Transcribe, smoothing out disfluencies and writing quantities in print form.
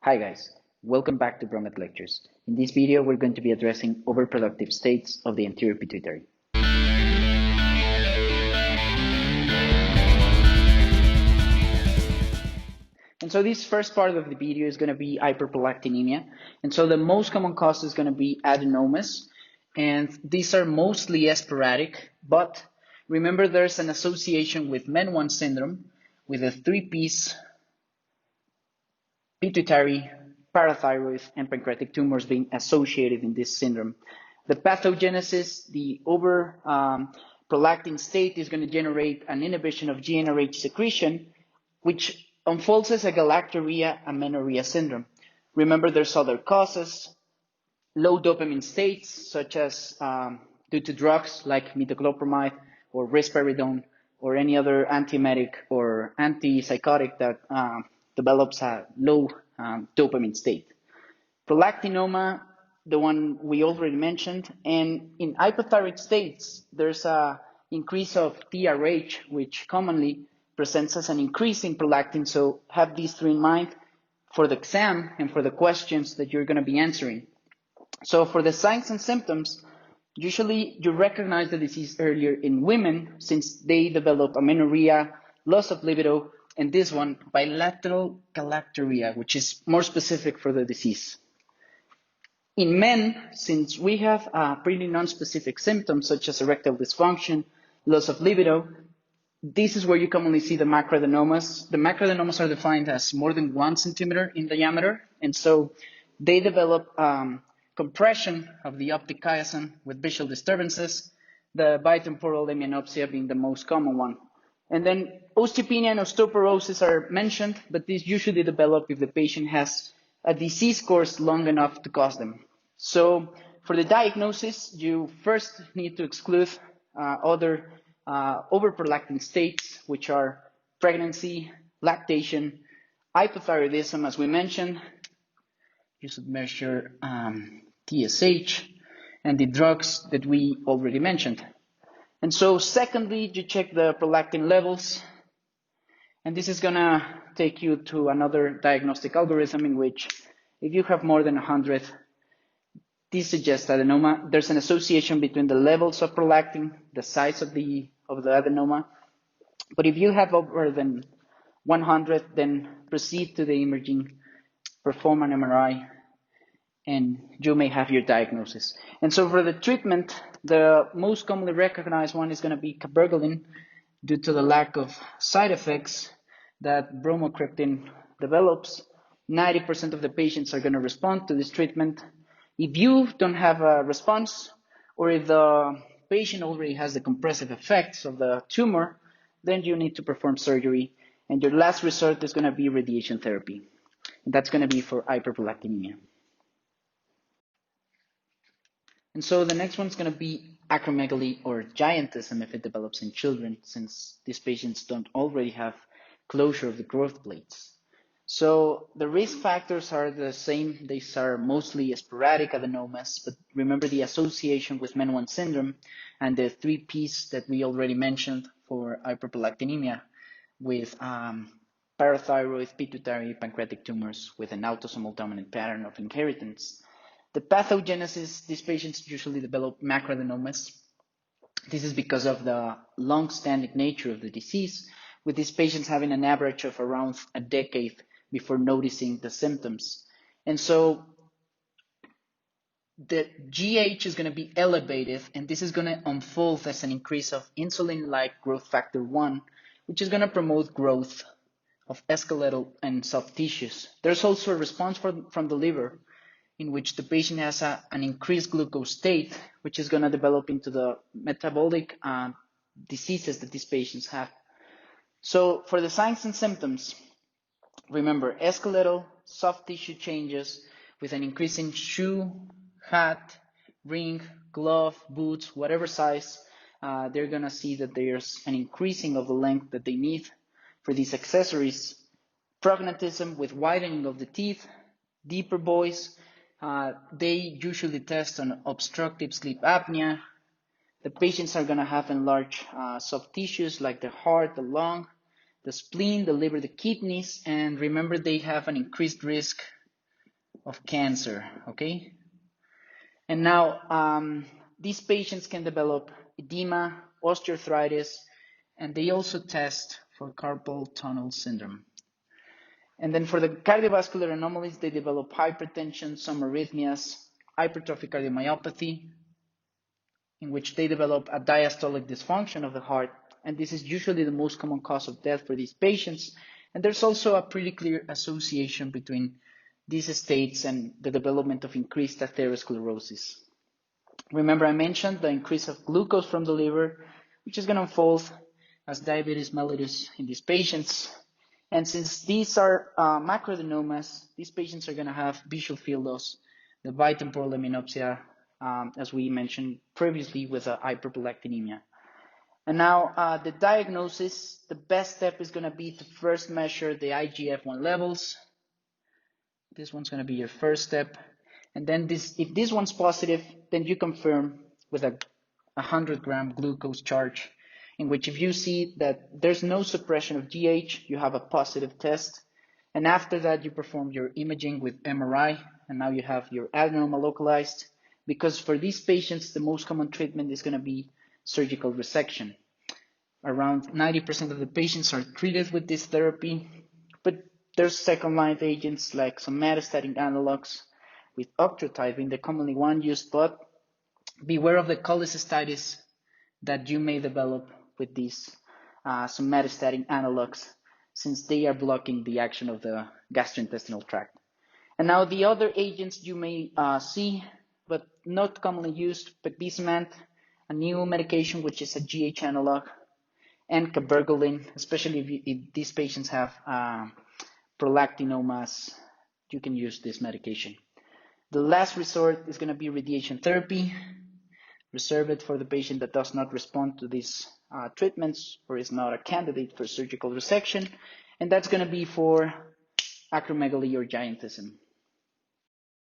Hi guys, welcome back to BROMED Lectures. In this video, we're going to be addressing overproductive states of the anterior pituitary. And so this first part of the video is going to be hyperprolactinemia. And so the most common cause is going to be adenomas. And these are mostly sporadic, but remember there's an association with MEN1 syndrome with a three-piece pituitary, parathyroid, and pancreatic tumors being associated in this syndrome. The pathogenesis, the prolactin state is going to generate an inhibition of GnRH secretion, which unfolds as a galactorrhea amenorrhea syndrome. Remember, there's other causes, low dopamine states, such as due to drugs like metoclopramide or risperidone or any other antiemetic or antipsychotic that develops a low dopamine state. Prolactinoma, the one we already mentioned, and in hypothyroid states, there's a increase of TRH, which commonly presents as an increase in prolactin. So have these three in mind for the exam and for the questions that you're going to be answering. So for the signs and symptoms, usually you recognize the disease earlier in women since they develop amenorrhea, loss of libido, and this one, bilateral galactorrhea, which is more specific for the disease. In men, since we have pretty non-specific symptoms such as erectile dysfunction, loss of libido, this is where you commonly see the macroadenomas. The macroadenomas are defined as more than 1 centimeter in diameter, and so they develop compression of the optic chiasm with visual disturbances, the bitemporal hemianopsia being the most common one. And then osteopenia and osteoporosis are mentioned, but these usually develop if the patient has a disease course long enough to cause them. So for the diagnosis, you first need to exclude other overprolactin states, which are pregnancy, lactation, hypothyroidism, as we mentioned. You should measure TSH and the drugs that we already mentioned. And so secondly, you check the prolactin levels. And this is going to take you to another diagnostic algorithm in which if you have more than 100, this suggests adenoma. There's an association between the levels of prolactin, the size of the adenoma. But if you have over than 100, then proceed to the imaging, perform an MRI, and you may have your diagnosis. And so for the treatment, the most commonly recognized one is going to be cabergoline due to the lack of side effects that bromocriptine develops. 90% of the patients are going to respond to this treatment. If you don't have a response, or if the patient already has the compressive effects of the tumor, then you need to perform surgery. And your last resort is going to be radiation therapy. And that's going to be for hyperprolactinemia. And so the next one's going to be acromegaly or giantism if it develops in children, since these patients don't already have closure of the growth plates. So the risk factors are the same. These are mostly sporadic adenomas, but remember the association with MEN1 syndrome and the three-piece that we already mentioned for hyperprolactinemia with parathyroid, pituitary, pancreatic tumors with an autosomal dominant pattern of inheritance. The pathogenesis, these patients usually develop macroadenomas. This is because of the long-standing nature of the disease, with these patients having an average of around a decade before noticing the symptoms. And so the GH is going to be elevated, and this is going to unfold as an increase of insulin-like growth factor 1, which is going to promote growth of skeletal and soft tissues. There's also a response from the liver, in which the patient has an increased glucose state, which is going to develop into the metabolic diseases that these patients have. So for the signs and symptoms, remember skeletal, soft tissue changes with an increase in shoe, hat, ring, glove, boots, whatever size. They're going to see that there's an increasing of the length that they need for these accessories. Prognatism with widening of the teeth, deeper voice. They usually test on obstructive sleep apnea. The patients are going to have enlarged soft tissues like the heart, the lung, the spleen, the liver, the kidneys, and remember they have an increased risk of cancer, okay? And now these patients can develop edema, osteoarthritis, and they also test for carpal tunnel syndrome. And then for the cardiovascular anomalies, they develop hypertension, some arrhythmias, hypertrophic cardiomyopathy, in which they develop a diastolic dysfunction of the heart. And this is usually the most common cause of death for these patients. And there's also a pretty clear association between these states and the development of increased atherosclerosis. Remember, I mentioned the increase of glucose from the liver, which is going to unfold as diabetes mellitus in these patients. And since these are macroadenomas, these patients are going to have visual field loss, the bitemporal leminopsia, as we mentioned previously with hyperprolactinemia. And now the diagnosis, the best step is going to be to first measure the IGF-1 levels. This one's going to be your first step. And then if this one's positive, then you confirm with a 100-gram glucose charge, in which if you see that there's no suppression of GH, you have a positive test. And after that, you perform your imaging with MRI, and now you have your adenoma localized, because for these patients, the most common treatment is going to be surgical resection. Around 90% of the patients are treated with this therapy, but there's second-line agents like some metastatic analogs, with octreotide being the commonly one used, but beware of the cholecystitis that you may develop with these somatostatin analogs, since they are blocking the action of the gastrointestinal tract. And now the other agents you may see, but not commonly used, pegvisomant, a new medication which is a GH analog, and cabergoline, especially if these patients have prolactinomas, you can use this medication. The last resort is going to be radiation therapy. Reserve it for the patient that does not respond to these treatments or is not a candidate for surgical resection, and that's going to be for acromegaly or giantism.